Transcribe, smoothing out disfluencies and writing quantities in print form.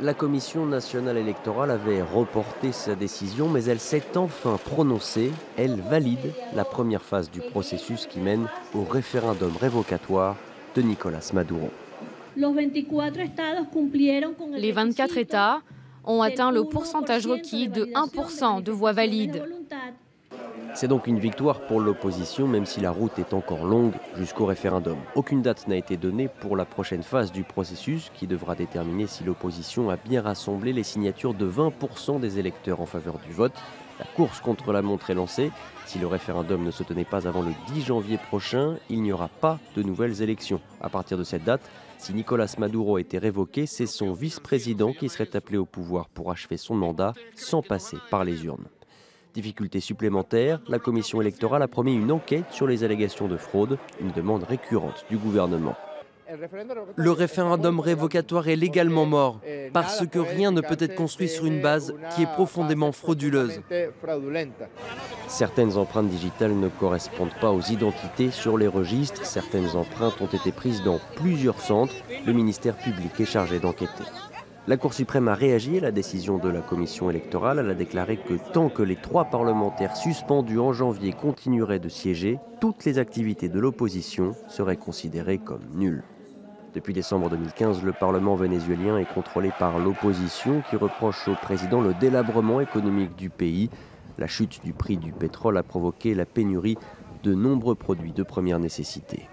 La Commission nationale électorale avait reporté sa décision, mais elle s'est enfin prononcée. Elle valide la première phase du processus qui mène au référendum révocatoire de Nicolás Maduro. Les 24 États ont atteint le pourcentage requis de 1% de voix valides. C'est donc une victoire pour l'opposition, même si la route est encore longue jusqu'au référendum. Aucune date n'a été donnée pour la prochaine phase du processus, qui devra déterminer si l'opposition a bien rassemblé les signatures de 20% des électeurs en faveur du vote. La course contre la montre est lancée. Si le référendum ne se tenait pas avant le 10 janvier prochain, il n'y aura pas de nouvelles élections. À partir de cette date, si Nicolás Maduro était révoqué, c'est son vice-président qui serait appelé au pouvoir pour achever son mandat sans passer par les urnes. Difficulté supplémentaire, la commission électorale a promis une enquête sur les allégations de fraude, une demande récurrente du gouvernement. Le référendum révocatoire est légalement mort, parce que rien ne peut être construit sur une base qui est profondément frauduleuse. Certaines empreintes digitales ne correspondent pas aux identités sur les registres. Certaines empreintes ont été prises dans plusieurs centres. Le ministère public est chargé d'enquêter. La Cour suprême a réagi à la décision de la commission électorale. Elle a déclaré que tant que les 3 parlementaires suspendus en janvier continueraient de siéger, toutes les activités de l'opposition seraient considérées comme nulles. Depuis décembre 2015, le Parlement vénézuélien est contrôlé par l'opposition qui reproche au président le délabrement économique du pays. La chute du prix du pétrole a provoqué la pénurie de nombreux produits de première nécessité.